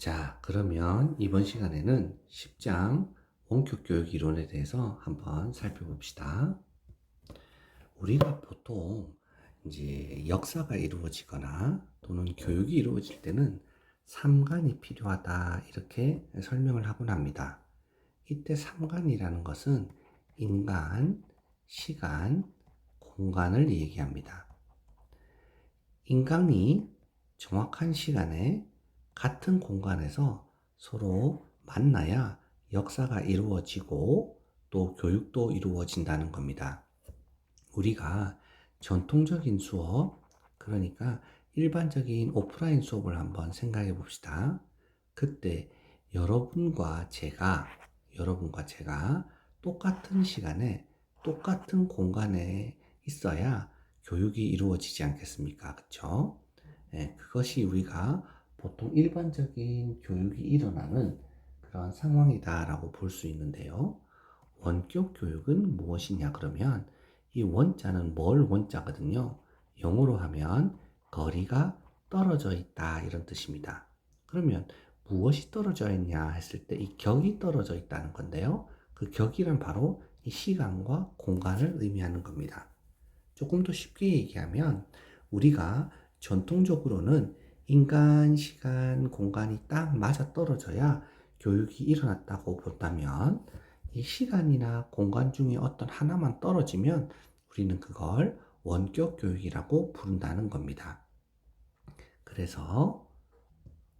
자, 그러면 이번 시간에는 10장 원격 교육 이론에 대해서 한번 살펴봅시다. 우리가 보통 이제 역사가 이루어지거나 또는 교육이 이루어질 때는 삼관이 필요하다 이렇게 설명을 하곤 합니다. 이때 삼관이라는 것은 인간, 시간, 공간을 얘기합니다. 인간이 정확한 시간에 같은 공간에서 서로 만나야 역사가 이루어지고 또 교육도 이루어진다는 겁니다. 우리가 전통적인 수업, 그러니까 일반적인 오프라인 수업을 한번 생각해 봅시다. 그때 여러분과 제가 똑같은 시간에 똑같은 공간에 있어야 교육이 이루어지지 않겠습니까? 그쵸? 그것이 우리가 보통 일반적인 교육이 일어나는 그런 상황이다라고 볼 수 있는데요. 원격 교육은 무엇이냐 그러면 이 원자는 뭘 원자거든요. 영어로 하면 거리가 떨어져 있다 이런 뜻입니다. 그러면 무엇이 떨어져 있냐 했을 때 이 격이 떨어져 있다는 건데요. 그 격이란 바로 이 시간과 공간을 의미하는 겁니다. 조금 더 쉽게 얘기하면 우리가 전통적으로는 인간, 시간, 공간이 딱 맞아 떨어져야 교육이 일어났다고 본다면 이 시간이나 공간 중에 어떤 하나만 떨어지면 우리는 그걸 원격 교육이라고 부른다는 겁니다. 그래서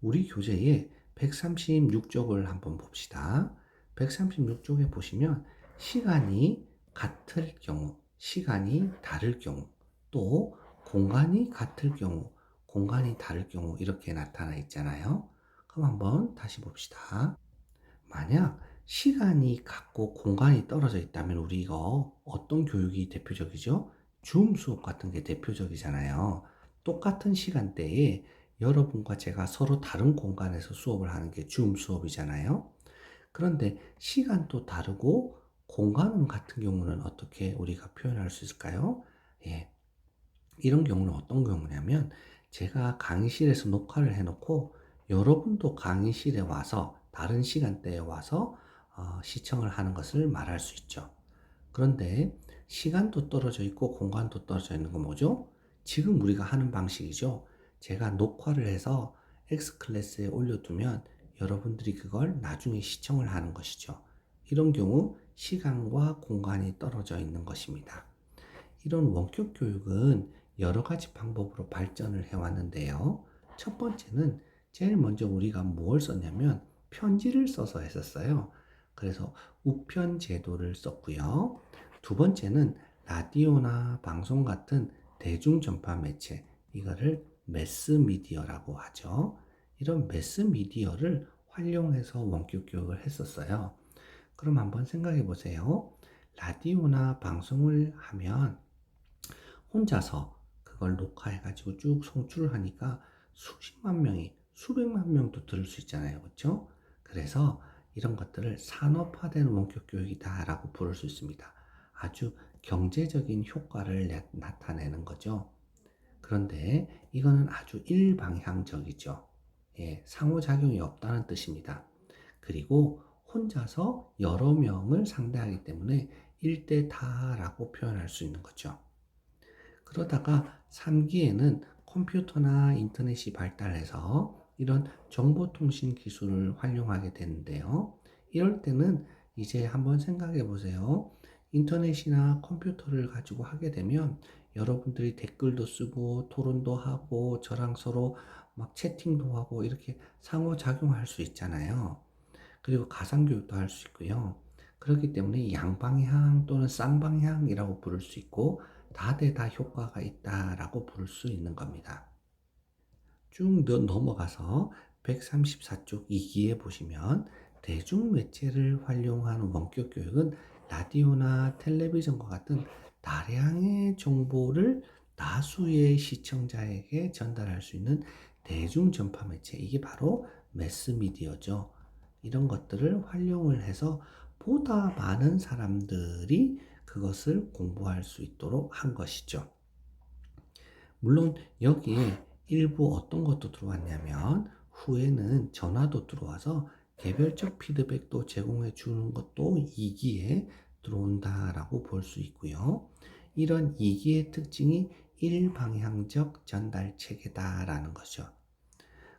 우리 교재에 136쪽을 한번 봅시다. 136쪽에 보시면 시간이 같을 경우, 시간이 다를 경우, 또 공간이 같을 경우, 공간이 다를 경우 이렇게 나타나 있잖아요. 그럼 한번 다시 봅시다. 만약 시간이 같고 공간이 떨어져 있다면 우리 이거 어떤 교육이 대표적이죠? 줌 수업 같은 게 대표적이잖아요. 똑같은 시간대에 여러분과 제가 서로 다른 공간에서 수업을 하는 게 줌 수업이잖아요. 그런데 시간도 다르고 공간은 같은 경우는 어떻게 우리가 표현할 수 있을까요? 예, 이런 경우는 어떤 경우냐면 제가 강의실에서 녹화를 해놓고 여러분도 강의실에 와서 다른 시간대에 와서 시청을 하는 것을 말할 수 있죠. 그런데 시간도 떨어져 있고 공간도 떨어져 있는 건 뭐죠? 지금 우리가 하는 방식이죠. 제가 녹화를 해서 X클래스에 올려두면 여러분들이 그걸 나중에 시청을 하는 것이죠. 이런 경우 시간과 공간이 떨어져 있는 것입니다. 이런 원격 교육은 여러 가지 방법으로 발전을 해왔는데요. 첫 번째는 제일 먼저 우리가 뭘 썼냐면 편지를 써서 했었어요. 그래서 우편 제도를 썼고요. 두 번째는 라디오나 방송 같은 대중전파 매체, 이거를 매스미디어라고 하죠. 이런 매스미디어를 활용해서 원격 교육을 했었어요. 그럼 한번 생각해 보세요. 라디오나 방송을 하면 혼자서 그걸 녹화해가지고 쭉 송출을 하니까 수십만 명이, 수백만 명도 들을 수 있잖아요. 그렇죠? 그래서 이런 것들을 산업화된 원격 교육이다라고 부를 수 있습니다. 아주 경제적인 효과를 나타내는 거죠. 그런데 이거는 아주 일방향적이죠. 예, 상호작용이 없다는 뜻입니다. 그리고 혼자서 여러 명을 상대하기 때문에 1대 다라고 표현할 수 있는 거죠. 그러다가 3기에는 컴퓨터나 인터넷이 발달해서 이런 정보통신 기술을 활용하게 되는데요. 이럴 때는 이제 한번 생각해 보세요. 인터넷이나 컴퓨터를 가지고 하게 되면 여러분들이 댓글도 쓰고 토론도 하고 저랑 서로 막 채팅도 하고 이렇게 상호작용할 수 있잖아요. 그리고 가상교육도 할 수 있고요. 그렇기 때문에 양방향 또는 쌍방향이라고 부를 수 있고 다대다 효과가 있다라고 부를 수 있는 겁니다. 쭉 넘어가서 134쪽 2기에 보시면 대중매체를 활용한 원격 교육은 라디오나 텔레비전과 같은 다량의 정보를 다수의 시청자에게 전달할 수 있는 대중전파 매체, 이게 바로 매스미디어죠. 이런 것들을 활용을 해서 보다 많은 사람들이 그것을 공부할 수 있도록 한 것이죠. 물론 여기에 일부 어떤 것도 들어왔냐면 후에는 전화도 들어와서 개별적 피드백도 제공해 주는 것도 2기에 들어온다라고 볼 수 있고요. 이런 2기의 특징이 일방향적 전달 체계다라는 거죠.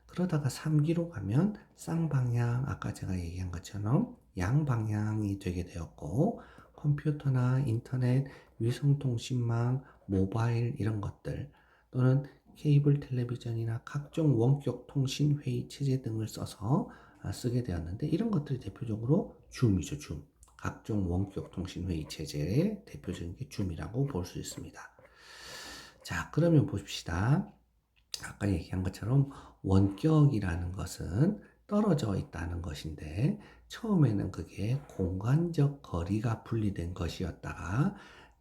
그러다가 3기로 가면 쌍방향, 아까 제가 얘기한 것처럼 양방향이 되게 되었고, 컴퓨터나 인터넷, 위성통신망, 모바일 이런 것들 또는 케이블 텔레비전이나 각종 원격 통신 회의 체제 등을 써서 쓰게 되었는데, 이런 것들이 대표적으로 줌이죠, 줌. 각종 원격 통신 회의 체제의 대표적인 게 줌이라고 볼 수 있습니다. 자, 그러면 봅시다. 아까 얘기한 것처럼 원격이라는 것은 떨어져 있다는 것인데, 처음에는 그게 공간적 거리가 분리된 것이었다가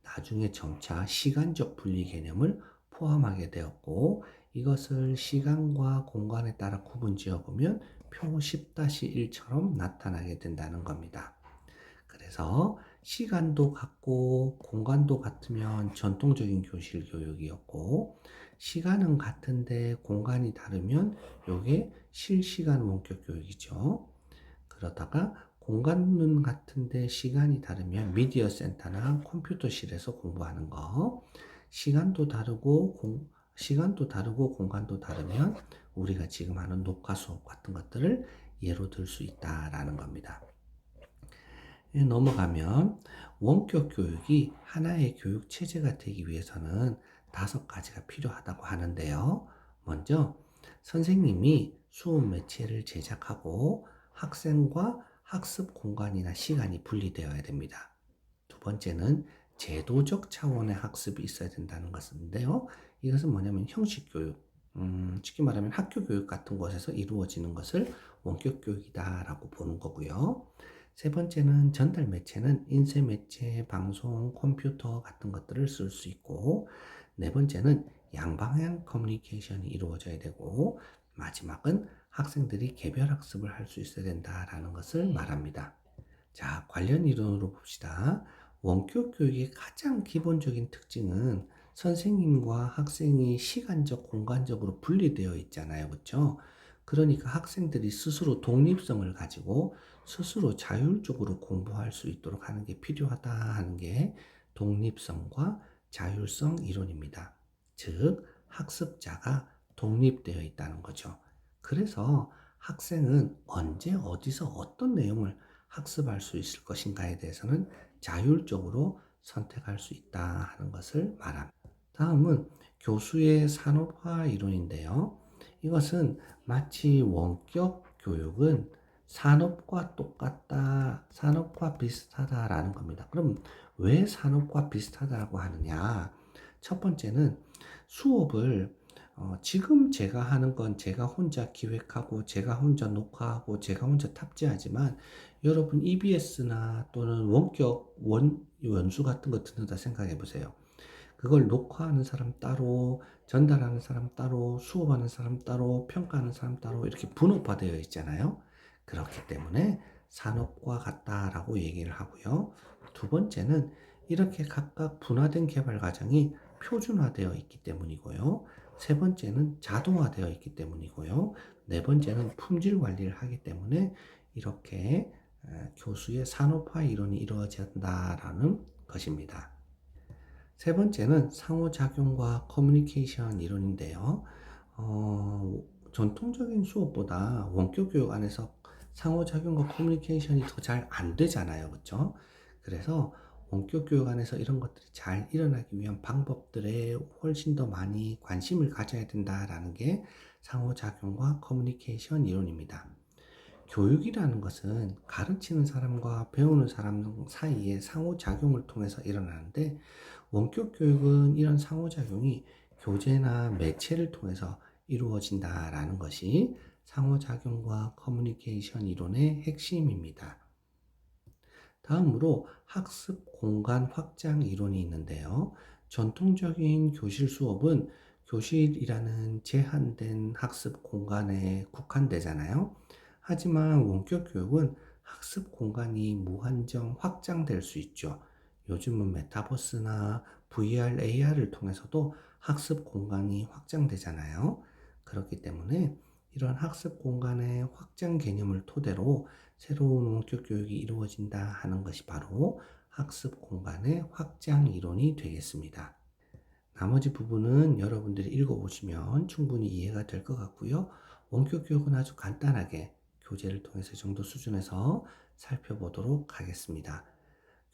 나중에 점차 시간적 분리 개념을 포함하게 되었고, 이것을 시간과 공간에 따라 구분 지어 보면 표 10-1처럼 나타나게 된다는 겁니다. 그래서 시간도 같고 공간도 같으면 전통적인 교실 교육이었고, 시간은 같은데 공간이 다르면 이게 실시간 원격 교육이죠. 그러다가 공간은 같은데 시간이 다르면 미디어 센터나 컴퓨터실에서 공부하는 거, 시간도 다르고 공간도 다르면 우리가 지금 하는 녹화 수업 같은 것들을 예로 들 수 있다라는 겁니다. 넘어가면 원격 교육이 하나의 교육 체제가 되기 위해서는 5가지가 필요하다고 하는데요. 먼저 선생님이 수업 매체를 제작하고 학생과 학습 공간이나 시간이 분리되어야 됩니다. 두 번째는 제도적 차원의 학습이 있어야 된다는 것인데요. 이것은 뭐냐면 형식 교육, 쉽게 말하면 학교 교육 같은 곳에서 이루어지는 것을 원격 교육이다라고 보는 거고요. 세 번째는 전달 매체는 인쇄 매체, 방송, 컴퓨터 같은 것들을 쓸 수 있고, 네 번째는 양방향 커뮤니케이션이 이루어져야 되고, 마지막은 학생들이 개별 학습을 할 수 있어야 된다라는 것을 말합니다. 자, 관련 이론으로 봅시다. 원격 교육의 가장 기본적인 특징은 선생님과 학생이 시간적, 공간적으로 분리되어 있잖아요. 그렇죠? 그러니까 학생들이 스스로 독립성을 가지고 스스로 자율적으로 공부할 수 있도록 하는 게 필요하다 하는 게 독립성과 자율성 이론입니다. 즉, 학습자가 독립되어 있다는 거죠. 그래서 학생은 언제, 어디서 어떤 내용을 학습할 수 있을 것인가에 대해서는 자율적으로 선택할 수 있다 하는 것을 말합니다. 다음은 교수의 산업화 이론인데요. 이것은 마치 원격 교육은 산업과 똑같다, 산업과 비슷하다라는 겁니다. 그럼 왜 산업과 비슷하다고 하느냐? 첫 번째는 수업을 지금 제가 하는 건 제가 혼자 기획하고 제가 혼자 녹화하고 제가 혼자 탑재하지만, 여러분 EBS나 또는 원격 원수 같은 거 듣는다 생각해 보세요. 그걸 녹화하는 사람 따로, 전달하는 사람 따로, 수업하는 사람 따로, 평가하는 사람 따로 이렇게 분업화되어 있잖아요. 그렇기 때문에 산업과 같다라고 얘기를 하고요. 두 번째는 이렇게 각각 분화된 개발 과정이 표준화되어 있기 때문이고요. 세 번째는 자동화되어 있기 때문이고요. 네 번째는 품질 관리를 하기 때문에 이렇게 교수의 산업화 이론이 이루어진다라는 것입니다. 세 번째는 상호작용과 커뮤니케이션 이론인데요. 전통적인 수업보다 원격 교육 안에서 상호작용과 커뮤니케이션이 더 잘 안 되잖아요. 그렇죠? 그래서 원격 교육 안에서 이런 것들이 잘 일어나기 위한 방법들에 훨씬 더 많이 관심을 가져야 된다라는 게 상호작용과 커뮤니케이션 이론입니다. 교육이라는 것은 가르치는 사람과 배우는 사람 사이의 상호작용을 통해서 일어나는데, 원격 교육은 이런 상호작용이 교재나 매체를 통해서 이루어진다라는 것이 상호작용과 커뮤니케이션 이론의 핵심입니다. 다음으로 학습 공간 확장 이론이 있는데요. 전통적인 교실 수업은 교실이라는 제한된 학습 공간에 국한되잖아요. 하지만 원격 교육은 학습 공간이 무한정 확장될 수 있죠. 요즘은 메타버스나 VR, AR을 통해서도 학습 공간이 확장되잖아요. 그렇기 때문에 이런 학습 공간의 확장 개념을 토대로 새로운 원격 교육이 이루어진다 하는 것이 바로 학습 공간의 확장 이론이 되겠습니다. 나머지 부분은 여러분들이 읽어보시면 충분히 이해가 될 것 같고요. 원격 교육은 아주 간단하게 교재를 통해서 이 정도 수준에서 살펴보도록 하겠습니다.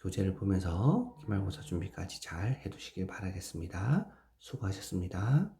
교재를 보면서 기말고사 준비까지 잘 해두시길 바라겠습니다. 수고하셨습니다.